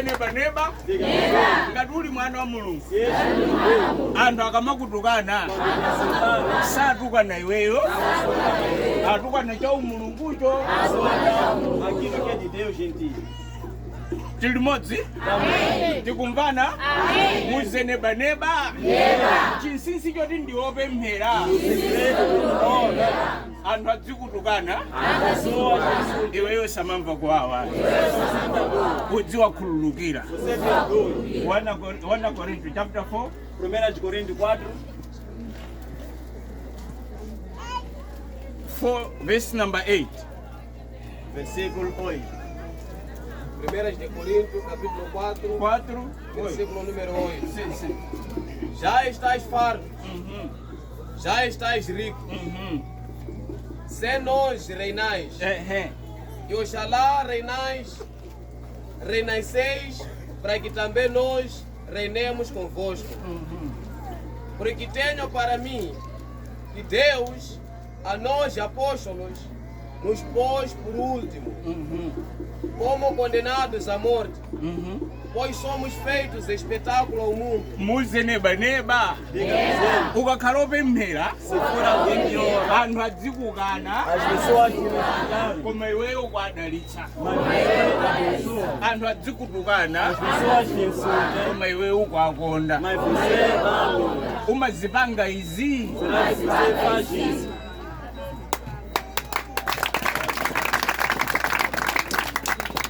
Muze neba ngati uli mwana wa Mulungu. Anthu akamakutukana satukana iweyo, atukana cha umulungucho. Aquilo que é de Deus, gentil. Tilimodzi? Tikumvana? Muze neba chinsinsi choti ndiwopemphera anthu adzikutukana iweyo samamva kwawa udziwa khululukira. 1 Corinthians chapter 4 1 de Coríntios 4 verse number 8. versículo 8. 1 de Coríntios, capítulo 4, versículo número 8. Sim. Já estás farto, já estás rico, se nós reinais, e oxalá renasceis, para que também nós reinemos convosco. Porque tenho para mim que Deus, a nós apóstolos, nos pôs por último, como condenados à morte, pois somos feitos espetáculo ao mundo. Muze neba ukakhala opemphera anthu adzikukana As pessoas que me criticaram, koma iweyo kwadalitsa. mas você abençoa. Anthu adzikutukana As pessoas que insultam, koma iweyo ukwakonda. mas você ama. Umazipanga izi Será que você faz isso?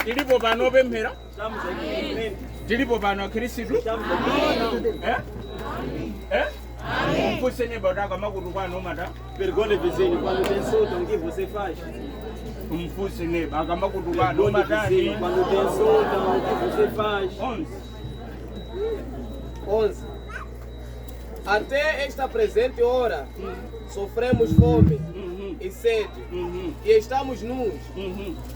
tilipo pano opemphera, Estamos aqui em frente. tilipo pano akhristu. Estamos aqui. Mfuse neba utaka makutukana umata. Pergunta vizinho, quando te insultam, o que você faz? Mfuse neba akamakutukana Pergunta umatani. vizinho, quando te insultam, o que você faz? 11. Até esta presente hora, sofremos fome e sede, e estamos nus,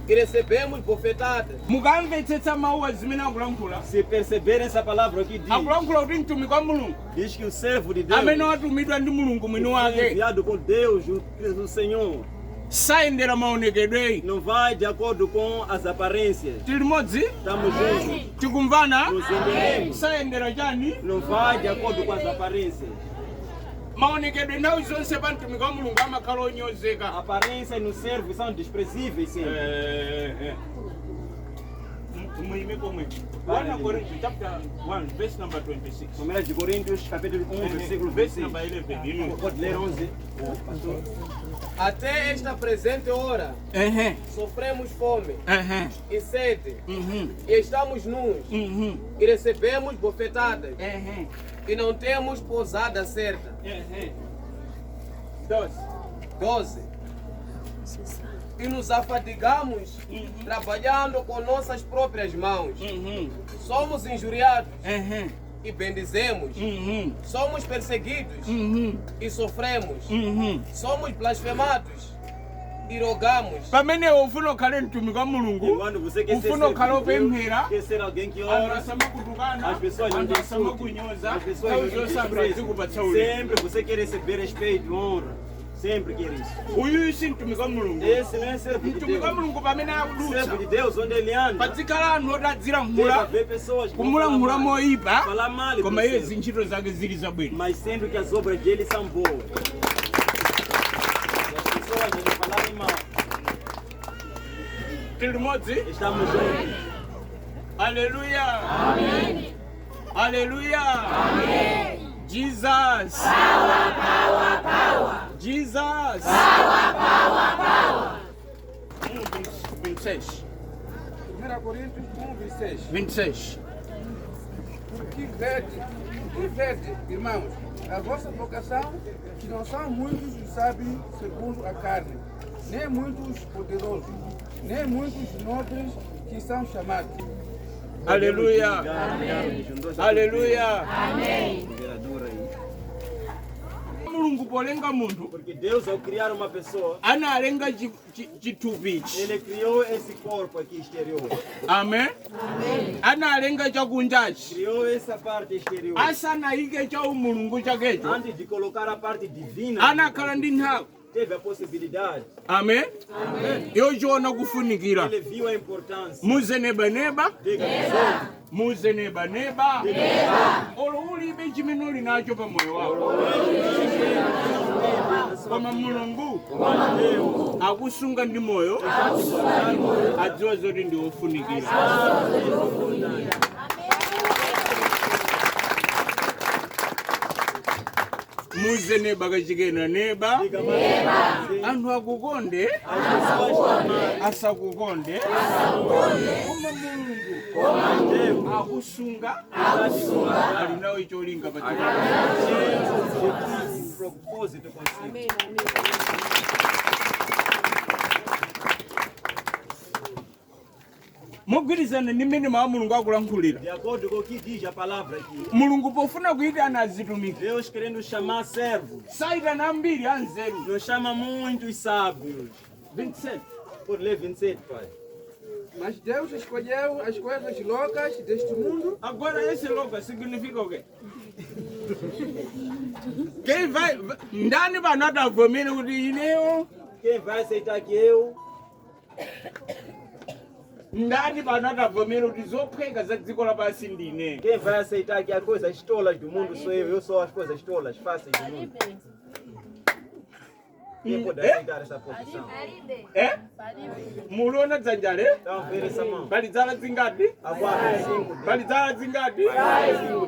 e recebemos bofetadas. Mukamvetsetsa mawu zimene akulankhula. Se perceberem essa palavra aqui, Akulankhula kuti mtumiki wa Mulungu diz que o servo de Deus, amene watumidwa ndi Mulungu mwini foi wake enviado por Deus, o Senhor, sayendera maonekedwe. não vai de acordo com as aparências. Tilimodzi? Estamos juntos. Tikumvana? Nos entendemos. Sayendera chani? Não vai de acordo com as aparências. Maonekedwe nthawi zonse pa mtumiki wa Mulungu amakhala onyozeka. Aparências no servo são desprezíveis sempre. Muime komwe. 1 Corinthians chapter 1 verse number 26. 1 de Coríntios, capítulo 1, versículo Verse 26. number 11. Pode ler 11. Pastor. Até esta presente hora, sofremos fome e sede, e estamos nus, e recebemos bofetadas, e não temos pousada certa. 12. E nos afadigamos trabalhando com nossas próprias mãos. Somos injuriados e bendizemos. Somos perseguidos e sofremos. Somos blasfemados e rogamos. Pamene ufuna ukhale mtumiki wa Mulungu, Quando você quer ser ufuna servo ukhale de Deus, opemphera, quer ser alguém que anthu ora, asamakutukana, as pessoas não anthu te insultam, asamakunyoza, as pessoas nthawi não te zonse anthu desprezam. adzikupatsa ulemu. Sempre você quer receber respeito, honra. Sempre quer isso. Uyu si mtumiki wa Mulungu. Esse não é servo de Mtumiki wa Deus. Mulungu pamene Servo akudutsa de Deus, onde ele anda, padzikhala anthu oti deve adzilankhula haver pessoas que vão kumulankhula falar mal, moyipa falar mal koma do iye servo, zintchito zake zili zabwino. mas sendo que as obras dele são boas. E as pessoas não falarem mal. Tilimodzi? Estamos juntos. Aleluya. Aleluya. Jesus. Jesus. 26. 1 Coríntios 1, 26. 26. Porque vede, irmãos, a vossa vocação, que não são muitos os sábios segundo a carne, nem muitos poderosos, nem muitos nobres que são chamados. Aleluya. Aleluya. Vereador aí. Mulungu polenga munthu Porque Deus, ao criar uma pessoa, analenga chithupi ichi. Ele criou esse corpo aqui exterior. Amen. Analenga chakunjachi. Criou essa parte exterior. Asanayike cha umulungu chakecho. Antes de colocar a parte divina, Anakhala ndi nthawi. teve a possibilidade. Amen. Yochiona kufunikira. Ele viu a importância. Muze neba Diga pessoas, Muze neba neba. Olo ulibe chimene uli nacho pa moyo wako. Koma Mulungu akusunga ndi moyo. Adziwa zoti ndi ofunikira. Muze neba kachikena neba. Anthu akukonde asakukonde. Koma Mulungu akusunga ali nawe cholinga pa Mogwirizana ndi mmene mawu Mulungu akulankhulira. De acordo com o que diz a palavra aqui. Mulungu pofuna kuyitana azitumiki. Deus querendo chamar servos. Saitana ambiri anzeru. Deus chama muitos sábios. 27. Por ler 27, pai. Mas Deus escolheu as coisas loucas deste mundo. Agora esse louco significa o quê? Quem vai... Ndani vanota vomene kuti ineyo? Quem vai aceitar que eu? Ndani vanota vomene kuti zophweka za dziko lapansi ndine? Quem vai aceitar que as coisas tolas do mundo sou eu sou as coisas tolas, fáceis do mundo? Quem pode aceitar essa posição? Mulona dzanjale? Então, vira essa mão. Balizala zingati? Agora, 5. Balizala zingati?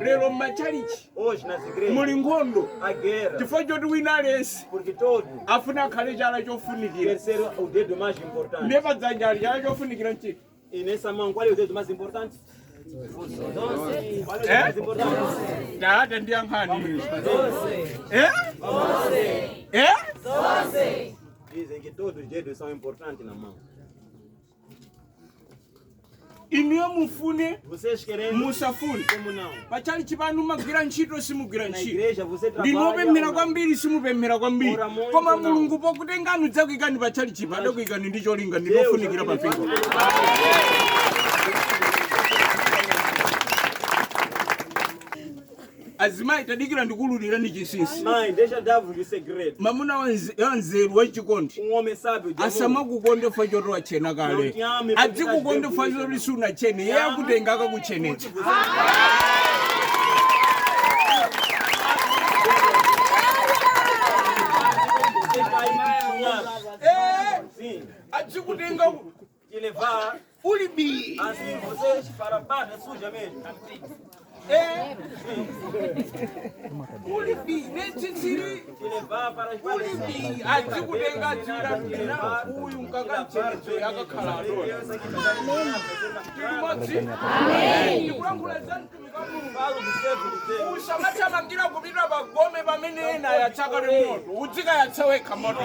Lero machalichi. Hoje, nas igrejas, Muli nkhondo. a guerra. Chifukwa choti wina aliyense Porque todo afuna akhale chala chofunikira. quer ser o dedo mais importante. Ndiye padzanjali chala chofunikira nchiti? E nessa mão, qual é o dedo mais importante? Qual é o dedo mais importante? Taata ndiyankhani. Dizem que todos os dedos são importantes na mão. Iniyo mufune Vocês querem, musafune. como não? Pachalichi panu magwira ntchito simugwira Na ntchito. igreja você Ndinopemphera trabalha. kwambiri simupemphera kwambiri. Ora muito Koma não. Mulungu pokutengani dzakuyikani pachalichi padakuyikani ndi cholinga ndinofunikira pa mpingo. Azimayi tadikira ndikululira ndi chinsinsi. Mãe, deixa eu dar-vos um segredo. Mamuna wanzeru wachikondi. Homem sábio de amor. Asamakukonde fa choti wachena kale. Adzikukonde fa choti sunachene. Iye akutenga akakuchenetsa. Sim, Adzikutenga te levar ulibi. assim vocês para baixo, suja mesmo. Ulibi nechitsiri. Te levar para as Ulibi adzikutenga adzira uyu nkakachenetsa akakhala adona. Timodzi. Ndikulankhula za mtumiki wa Mulungu. Falo do servo de Deus. Usamathamangira kupita pagome pamene ena yatsaka ndi moto. Udzika yatsewekha moto.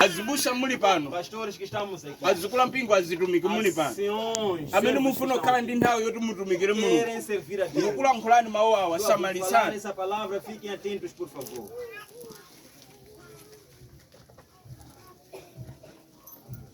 Azibusa muli pano. Pastores que estamos aqui. Azikula mpingo azitumiki muli pano. Anciões. Amene mufuna kukhala ndi nthawi yoti mutumikire Mulungu. Querem servir a Deus. Ndikulankhulani mawu awa Falar samalisani. essa palavra, fiquem atentos, por favor.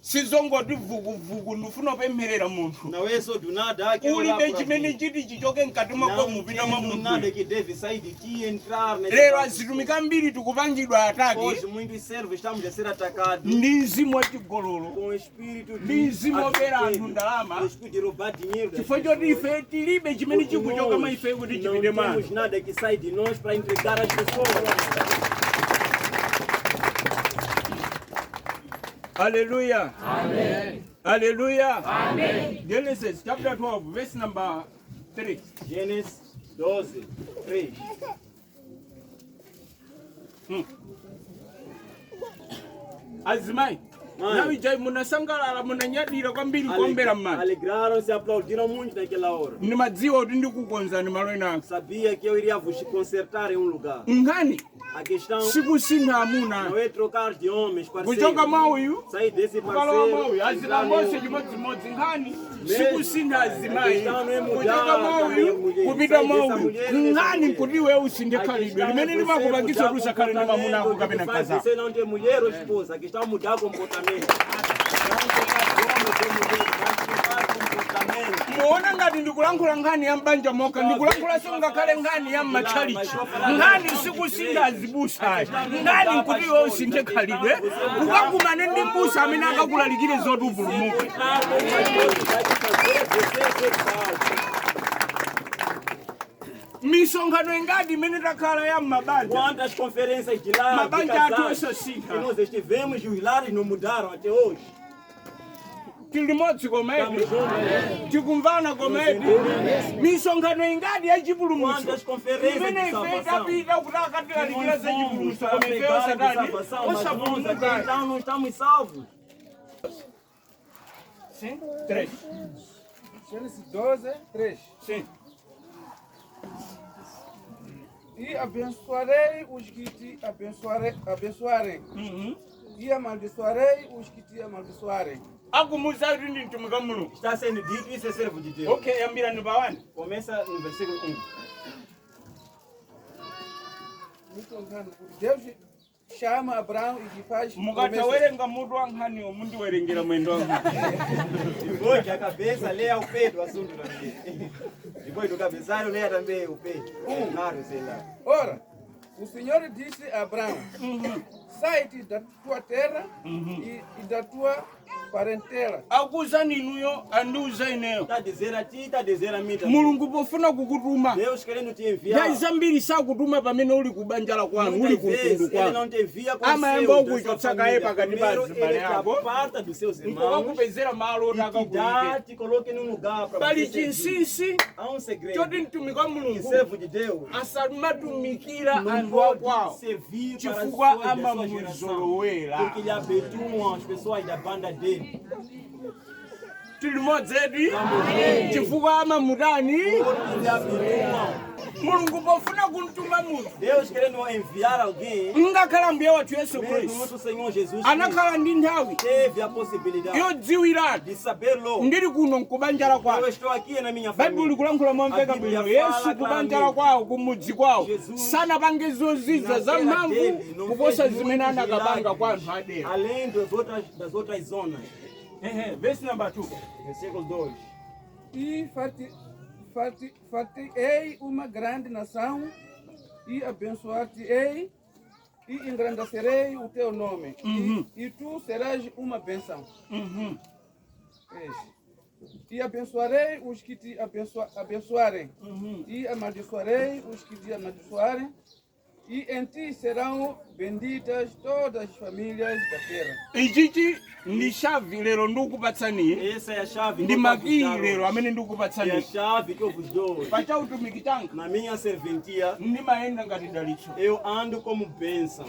Sizongoti vuguvugu ndifuna kupempherera munthu. Não é só do nada que Ulibe chimene chiti chichoke mkati mwako não mupita tem mwa do nada munthu. que deve sair de ti e entrar nessa Lero casa. azitumiki ambiri tikupangidwa atake Hoje muitos servos estamos a ser atacados ndi mzimu wachigololo. com o espírito Ndi mzimu obera anthu adultério, ndalama. o espírito de roubar dinheiro das Chifukwa choti pessoas. ife tilibe chimene chikuchoka mwa ife kuti Não chipite mwa temos nada que sai de nós para entregar às pessoas. Hallelujah. Amen. Hallelujah. Amen. Genesis chapter 12 verse number 3. Gênesis 12, 3. Azimai. Mãe. Nawe jai munasangalala munanyadira kwambiri kuombera mmanja. Alegraram-se e aplaudiram muito naquela hora. Ndimadziwa kuti ndikukonzani malo ena. Sabia que eu iria vos consertar em um lugar. Nkhani A questão sikusintha amuna. não é trocar de homens, Kuchoka parceiros. mwa uyu Sair desse kukalowa mwa uyu parceiro. azila mose chimodzimodzi nkhani sikusintha azimayi kuchoka mwa uyu kupita mwa uyu nkhani kuti iwe usinthe khalidwe limene limakupangitsa kuti usakhale ndi mamuna ako kapena mkazi ako. Você não tem mulher ou esposa, a questão é mudar comportamento. Não trocar de homem ou mulher, mas trocar comportamento. muona ngati ndikulankhula nkhani ya mbanja moka ndikulankhula singakale nkhani ya machalichi nkhani sikusinda azibusa nkhani nkuti iwe usinthe khalidwe ukakumane ndi mbusa amene akakulalikire zoti upulumuke. Misonkhano ingati imene takhala ya mabanja. Quantas conferências de lá, mabanja atuso sika. que nós estivemos e os lares não mudaram até hoje. Tilimodzi komedi. Tikumvana komedi. Misonkhano ingati ya chipulumutso. Quantas conferências imene de ife salvação. tapita kuti akatilalikira za chipulumutso Para koma ife pregar de osatani salvação, mas nós até osapulumuka. então não estamos salvos. Sim? 3. Gênesis 12, 3. Sim. E abençoarei os que te abençoarem. E amaldiçoarei os que te amaldiçoarem. Akumuza kuti ndi mtumiki wa Mulungu. Está sendo dito, isso é servo de Deus. Okay, yambira ni bawani. Começa no versículo 1. Muito honrado. Deus chama Abraão e lhe faz promessas. Mukatawerenga mutu wa nkhaniwo mundiwerengera mwendo wa nkhani. Depois que a cabeça, leia o pé do assunto também. Depois do cabeçalho, leia também o pé. Claro, sei lá. Ora, o Senhor disse a Abraão: sai-te da tua terra e da tua parentela. Akuza ninuyo andiuza ineyo. Está a dizer a ti, está a dizer a mim também. Mulungu pofuna kukutuma. Deus querendo te enviar. Nthawi zambiri sakutuma pamene uli kubanja la kwanu, uli Muitas vezes kumtundu ele kwanu. não te envia com Amayamba seus, da okuchotsa sua kaye família. pakati pa Primeiro azibale ele te ako. aparta dos seus irmãos Nkokakupezera malo oti e te dá, akakulike. te coloca num lugar para Pali você servir. chinsinsi Há um segredo. choti mtumiki wa O Mulungu servo de Deus asamatumikira não anthu pode akwawo servir para as chifukwa pessoas da sua geração, amamuzolowera. porque ele habituam as pessoas da banda dele. Tili modzedi chifukwa amamutani. Porque ele habituam. Mulungu pofuna kuntuma munthu Deus querendo enviar alguém, ngakhala mbuye wathu Yesu mesmo Khristu nosso Senhor Jesus Cristo anakhala ndi nthawi teve a possibilidade yodziwiratu de saber-lo. ndili kuno nkubanja la Eu kwawo. estou aqui na minha Baibulo família. kulankhula momveka A Bíblia bwino fala Yesu kubanja la claramente. kwawo kumudzi kwawo Jesus, sanapange zozizwa za na terra mphamvu dele, não kuposa fez zimene muitos anakapanga milagres, kwa anthu adera. além das outras zonas. Verse number 2. Versículo 2. E fartei uma grande nação, e abençoar-te-ei, e engrandecerei o teu nome, e tu serás uma bênção. E abençoarei os que te abençoarem, e amaldiçoarei os que te amaldiçoarem, e em ti serão benditas todas as famílias da terra. Ichichi ndi chavi lero ndikukupatsani. Essa é a chave Ndi que eu maki vos lero dou. amene É a ndikukupatsani. chave que eu vos dou. Pacha utumiki changa Na minha serventia, ndimayenda ngati dalitso. eu ando como bênção.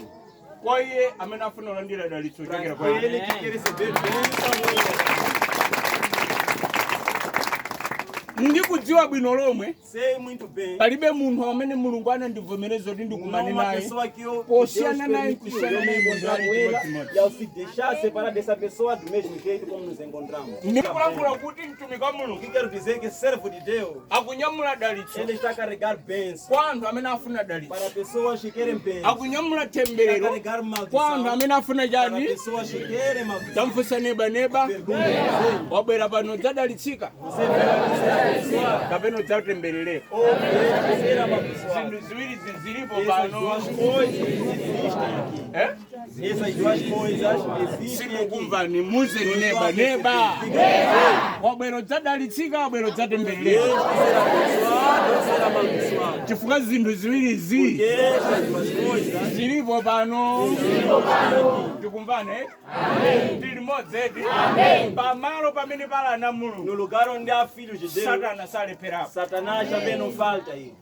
Kwa iye amene afuna kulandira dalitso chokera Para kwa ele que quer receber bênção, ndikudziwa bwino lomwe sei muito bem. palibe munthu amene Mulungu anandivomereza kuti Não ndikumane uma naye pessoa que eu posiyana naye permitiu kusiyana eu me naye encontrar com bondani ela chimodzimodzi. e ao se deixar separar dessa pessoa do mesmo jeito como nos encontramos. ndikulankhula kuti mtumiki wa O Mulungu que quero dizer é que servo de Deus, akunyamula dalitso ele está a carregar bênção kwa anthu amene afuna dalitso, para pessoas que querem bênção, akunyamula está a temberero carregar kwa anthu maldição amene afuna para chani. pessoas que querem maldição. Tamfunsa neba wabwera pano udzadalitsika kapena udzatemberereka. Ser amaldiçoado. Zinthu ziwiri zilipo Essas pano. duas coisas existem aqui. Essas duas coisas existem aqui. Sinokumvani muze ni neba wabwera udzadalitsika wabwera udzatemberereka Ser abençoado ou ser amaldiçoado. chifukwa zinthu ziwirizi Essas duas coisas zilipo pano. Tikumvana tili modzedi pamalo pamene pali ana Mulungu no lugar onde há filhos de Deus, Satana salepherapo. Satanás também não falta aí.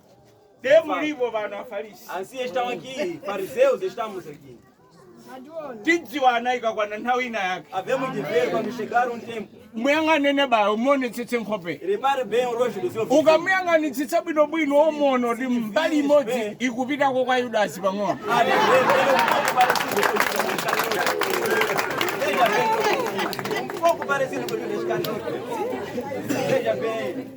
Mulipo pano afarisi Assim estão aqui, fariseus estamos aqui. tidziwa anayikakwana nthawi ina yake. Havemos de ver quando chegar um tempo. Muyang'ane nebayo muonetsetse nkhope. Repare bem o rosto do seu filho. Ukamuyang'anitsitsa bwinobwino omuona kuti mbali imodzi ikupitako kwa Yudasi pang'ono. Há de ver, ele é um pouco parecido com o Iscariote. Veja bem, um pouco parecido com o Iscariote. Veja bem.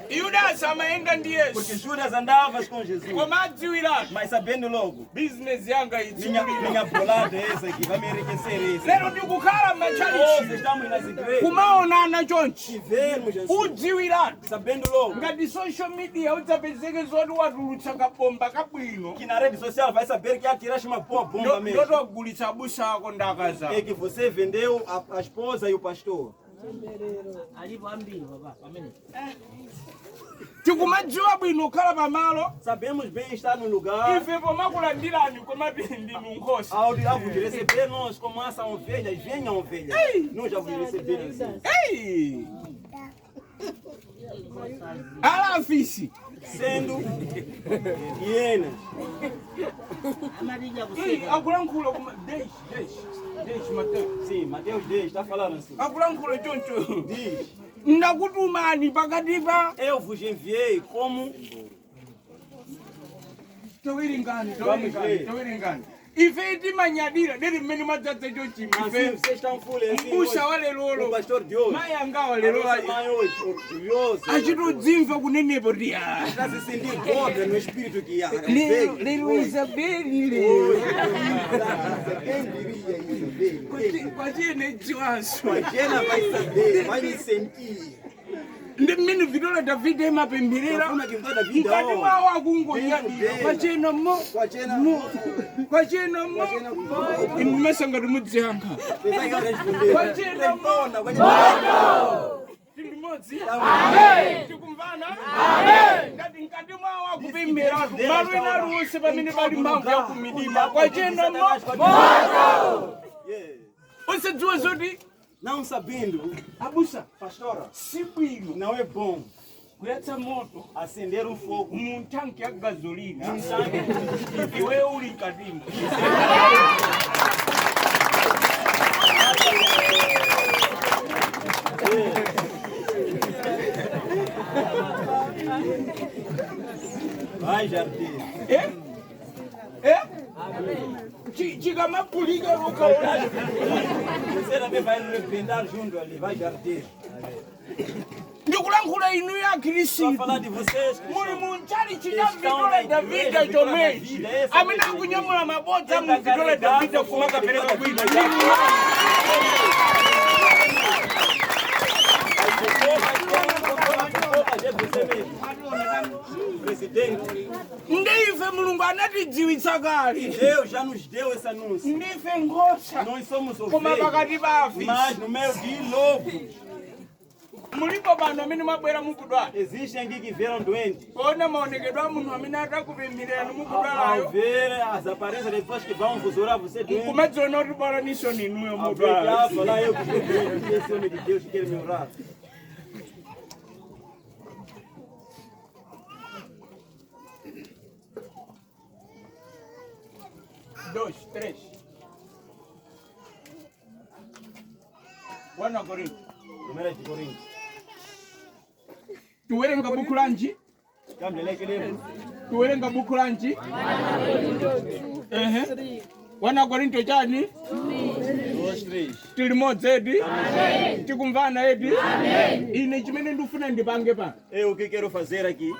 Yudas amaenda ndi Porque Yesu. Judas andava com Jesus. Koma adziwiratu. Mas sabendo logo, Business yanga idziwiratu. minha bolada é essa aqui, vai me enriquecer esse. Lero ndikukhala Nós m'machalichi. estamos nas igrejas. Kumaonana chonchi. Tivemos Jesus. Udziwiratu. Sabendo logo Ngati social media udzapezeke zoti watulutsa kabomba kabwino. que na rede social vai saber que atiraste uma boa bomba mesmo. Ndotogulitsa busa ako ndakaza. É que você vendeu a esposa e o pastor. Tikumadziwa bwino kukhala pamalo. Sabemos bem estar no lugar Ife pomakulandirani komati ndinu nkhosa. ao vos receber nós como essa ovelhas, venham ovelhas. Nós já vos recebemos assim. Ei! Ala afisi. Sendo hienas. Akulankhula kuma deixa Mateus. Sim, Mateus 10 está falando assim. Akulankhula choncho. Diz, Ndakutumani pakati pa eu vos enviei como towiringani. Vamos ver. Ife timanyadira deri mmene madzadza chonchi assim, ife. vocês estão full assim. Mbusa wa O lelolo. pastor de hoje. Mai angawa A lelo nossa mãe hoje, orgulhosa. achitodzimva kunenepo ti ah. Está se sentindo contra no espírito que há. Lero Isabeli lero. Quem diria Isabel? Kwachine chiwaso. A Jena vai saber, vai me sentir. Ndi mmene vitola Davide imapemberera. Forma que toda a vida, Mkati ó. mwawo akungonyadira. Kwachena mo. Kwachena mo. Inu masanga timudziyankha. Pensar que vai responder. Kwachena mo. Quando Tili modzi. Amen. Tikumvana? Amen. Ngati mkati mwawo akupemberatu. Malo ena aliwonse pamene pali mphamvu ya kumidima. Kwachena mo. Usadziwa zoti não sabendo, abusa pastora, si bwino não é bom kuyatsa moto acender um fogo mu tanki ya gasolina iwe uli mkatimo. vai jardim. Chikamapulika ukaona Você também vai repreendar junto ali, vai jardim. ndikulankhula inu ya Só Khristu falar de vocês, muli cristãos. munchali chinamvitola Davida chomwechi amene akunyamula mabodza muvitola Davida kumakapereka kwina. Presidente, Ndife mulungu anatidziwitsa kale. Deus já nos deu esse anúncio. Ndife nkhosa Nós somos koma ovelhas, pakati pa afisi. mas no meio de lobos. Mulipo pano amene mwabwera mukudwala. Existem aqui que vieram doentes. Kuona maonekedwe a munthu amene atakupemphererani Ao mukudwalayo. ver as aparências das pessoas que vão vos orar, você doente. Kumadziona kuti bwalaniso ninuyo Ao ver que mudwala. falar eu que estou doente, esse homem de Deus que quer me orar. Dois, três. Wana Korinto. 1 de Coríntios. Tuwerenga buku lanji. Câmbio, que livro. Tuwerenga buku lanji. Wana Korinto chani? 2, 3. Tili modzi edi. Tikumvana edi. Ine chimene ndifuna ndipange pano. Eu o que quero fazer aqui,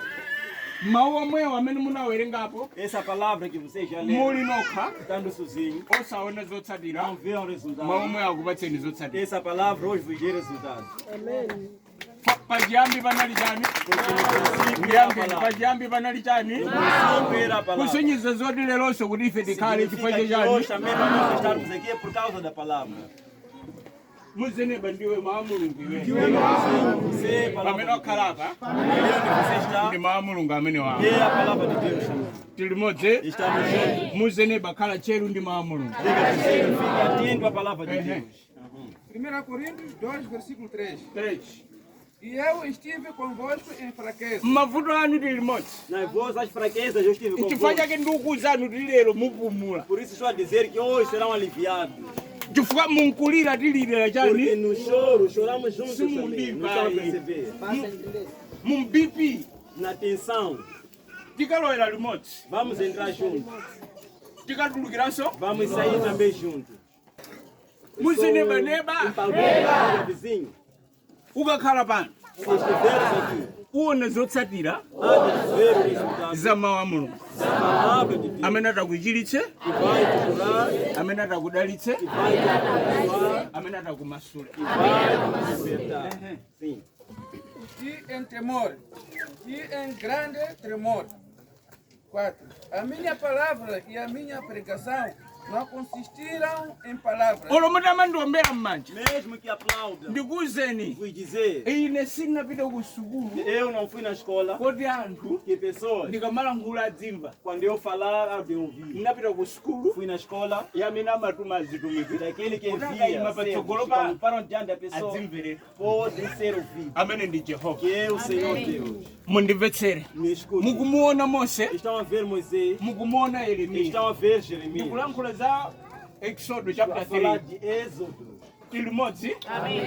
Mawu omwewo amene munawerengapo. essa palavra que vocês já leram, Muli nokha. estando sozinho, Osaona zotsatira. não vê o Mawu resultado. omwewo akupatseni zotsatira. Essa palavra hoje vos dê resultado. Pachiyambi panali chani? Porque no princípio era a Ndiyambe palavra. pachiyambi panali chani? No princípio era a palavra. Kusonyeza zoti leronso kuti ife tikhale chifukwa Significa que chani? hoje também para nós estarmos aqui é por causa da palavra. Muzeneba ndiwe mawu mulungu iwe. Você, palavra Pamene okhalapa onde você está, ndi mawu mulungu amene wawo. é a palavra de Deus. Tili modzi. Estamos juntos. Muzeneba khala cheru ndi mawu mulungu. Diga você, fique atento à palavra de Deus. 1 Coríntios 2, versículo 3. 3. E eu estive convosco em fraqueza, Mavuto anu tili modzi. Nas vossas fraquezas eu estive Chifukwa convosco. chake ndikukuwuzani kuti lero mupumula. Por isso estou a dizer que hoje serão aliviados. Chifukwa munkulira tililira Porque chani? no choro choramos juntos Sim, também. Não vai. estão a perceber. Mumbipi. Na tensão, Tikalowera limodzi. vamos entrar juntos. Tikatulukiranso. Vamos sair também juntos. Muzeneba neba. Para o vizinho, Ukakhala pano. se estiveres aqui, uone zotsatira há de ver o resultado za mawu a Mulungu da palavra de Deus, amene atakuchiritse, que vai te curar, amene atakudalitse, que vai te abençoar, amene atakumasula. que vai te libertar. Sim. E em temor, e em grande tremor. 4. A minha palavra e a minha pregação não consistiram em palavras. Olo mutamandiwombera m'manja Mesmo que aplaudam, ndikuwuzeni fui dizer, ine sinapita ku sukulu eu não fui na escola, koti anthu que pessoas, ndikamalangula adzimva. quando eu falar, de ouvir. Ndinapita ku sukulu Fui na escola, ya amene amatuma azitumiki daquele que Kutaka envia, ima sempre, patsogolo quando param diante da pessoa, adzimverera pode ser ouvido. amene ndi Jehova. Que é o Senhor Deus. Mundimvetsere, Me escute. mukumuona Mose, Estão a ver Moisés, mukumuona Yeremiya, estão a ver Jeremias. ndikulankhula za Exodus Para chapter falar 3 de Êxodo. limodzi,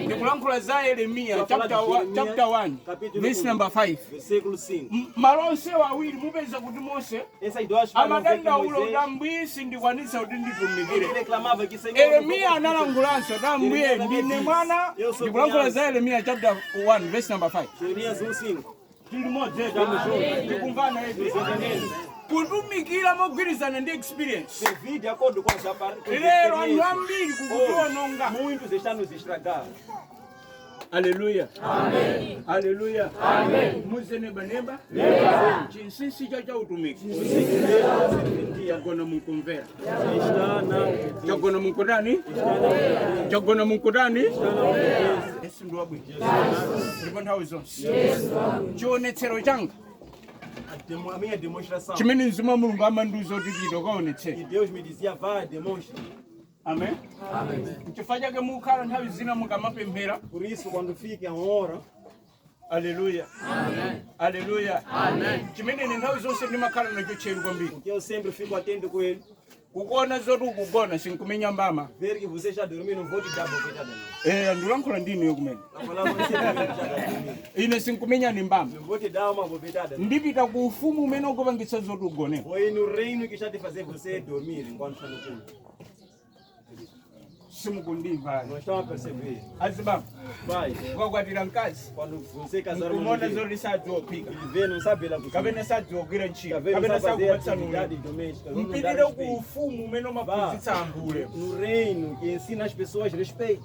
ndikulankhula za Yeremiya Para falar de chapter 1 capítulo verse 1, number 5. versículo 5. Malo onsewo awiri mupeza kuti Mose Essas duas falam que amadandaula kuti Moisés, ambuye sindikwanitsa kuti nditumikire. ele reclamava que Senhor, Yeremiya analangulanso kuti ambuye ndine mwana, ndikulankhula za Yeremiya chapter 1 verse number 5. Jeremias 1:5. Tilimodzi tikumvana kutumikira mogwirizana ndi experience. Servir de acordo com as Lero anthu ambiri kukutiononga. muitos estão nos estragar. Haleluya. Amen. Haleluya. Amen. Muze neba. Chinsinsi cha utumiki. Chagona mukumvera. Está na Chagona mukutani. Chagona mukutani. Yesu ndo wabwino. Ndipo nthawi zonse. Chionetsero changa a minha demonstração. chimene mzimu wa Mulungu amandiuza kuti chito E kaonetsera. Deus me dizia, vai, demonstra. Amen. Chifukwa chake mukhala nthawi zina mukamapemphera. Por isso, quando fica a hora, Haleluya. Amen. Haleluya. Amen. Chimene ine nthawi zonse ndimakhala nacho cheru kwambiri. que eu sempre fico atento com ele, Kukuona zoti ukugona sinkumenya mbama. ver que você já dormiu, não vou te dar bofetada não. Ndilankhula ndiniyo kumene. Para falar você também já está dormindo. Ine sinkumenya ni mbama. Não vou te dar uma bofetada não. Ndipita ku ufumu umene ukupangitsa zoti ugoneko. Foi no reino que já te fazer você dormir enquanto está no culto. Simukundimva. Não estão a perceber. Azibaba, Pai, ukakwatira mkazi. quando você casar com Kumona ele, zoti sadziwophika. ele vê, não sabe lá cozinhar. Kapena sadziwogwira ntchito. Capena Kapena não sabe fazer sakupatsa nulemu. atividades domésticas. Não dá Mpitire ku respeito. ufumu umene umaphunzitsa anthu ulemu. No reino que ensina as pessoas respeito.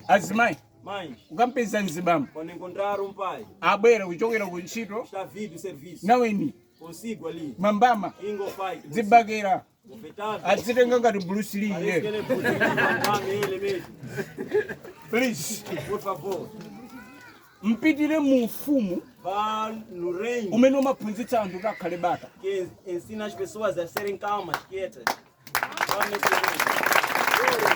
Azimayi, Mas, ukampeza mzibamo. quando encontrar pai, Abwera kuchokera ku ntchito. está vindo do serviço, Naweni, consigo ali, mambama, ingo pai, zibakera. bofetada. Azitenga ngati Bruce Lee. Parece que ele é bonito, mas ele mesmo. Please. Por favor, Mpitire mu ufumu vá no reino umene umaphunzitsa anthu kuti akhale bata. que ensina as pessoas a serem calmas, quietas. Vá nesse reino.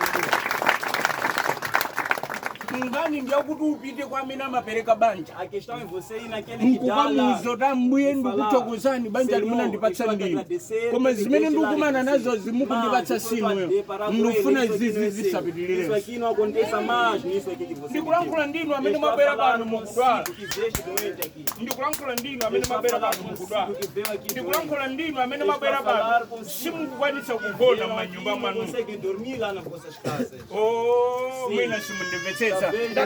Ngani ndiyakuti upite kwa amene amapereka banja. A questão é você ir naquele que dá lá. Nkukamuza kuti ambuye ndikuthokozani banja limene ndipatsa ndinu. Koma zimene ndikukumana nazo zimukundipatsa sinuyo. Ndikufuna izizi Isso zisapitirire. aqui não aconteça mais nisso aqui que você Ndikulankhula ndinu amene mabwera pano mukudwala. que deixe doente aqui. Ndikulankhula ndinu amene mabwera pano mukudwala. Que veio aqui doente. Ndikulankhula ndinu amene mabwera pano simukukwanitsa kugona m'manyumba Não mwanu. conseguem dormir lá nas vossas casas. Oh, mwina simundimvetsetsa.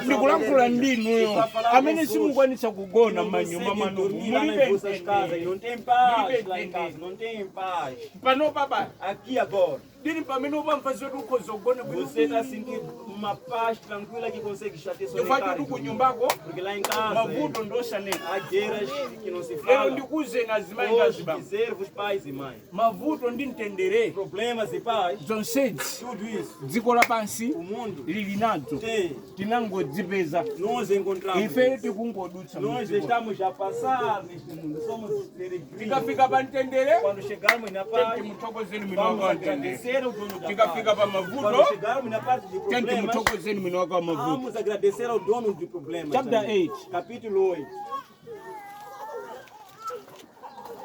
Ndikulankhula ndinuyo amene simukwanitsa kugona m'manyumba Conseguem mwanu. dormir lá nas vossas casas. Não tem paz lá em casa. Não tem paz. Pano papa, Aqui agora. ndiri pamene upamva zoti ukhoza kugona Você está sentindo uma paz tranquila que consegue chatear sua ndifati carne. kuti kunyumbako Porque lá em casa mavuto ndosanena. há guerras que não se Lero falam. ndikuwuzeni azimayi ndi Hoje azibambo. dizer-vos pais e mães. Mavuto ndi mtendere Problemas e paz. zonsezi Tudo isso. dziko lapansi O mundo lili nadzo tem. tinangodzipeza Nós encontramos. ife tikungodutsa Nós mdziko. estamos a passar neste mundo. Somos peregrinos. tikafika pa mtendere Quando chegarmos na paz, timuthokozeni mwini vamos wako wa mtendere. agradecer ao dono da Tikafika paz. pa Quando mavuto chegarmos na parte de problemas, timuthokozeni mwini wako wa mavuto. vamos agradecer ao dono do problema. Chapter também. 8. Capítulo 8,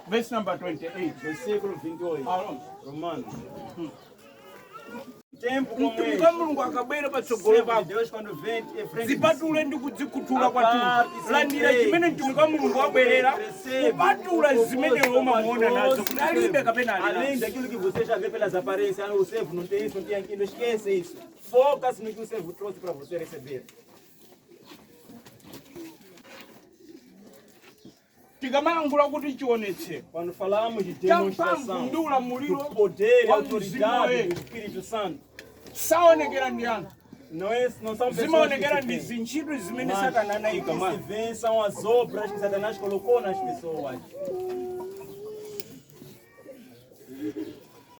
Verse number 28. versículo 28. Alonso. Romanos. Tempo como Mtumiki este. wa Mulungu akabwera patsogolo Servo de pako Deus quando vem é frente de zipatule ndi kudzikhuthula kwathu landira chimene mtumiki wa Mulungu wabwerera kupatula zimene umamuona nazo kuti alibe kapena ali além nazo. daquilo que você já vê pelas aparências, o servo não tem isso, não tem aquilo, esquece isso. Foca-se no que o servo trouxe para você receber. Tikamalangula kuti chionetsero. Quando falamos de Champamvu demonstração ndi ulamuliro do poder e wa autoridade Mzimu do Espírito Santo, saonekera ndi anthu. não são pessoas que Zimaonekera se ndi veem. zintchito zimene Mas Satana o anayika que se mwa. vê são as obras que Satanás colocou nas pessoas.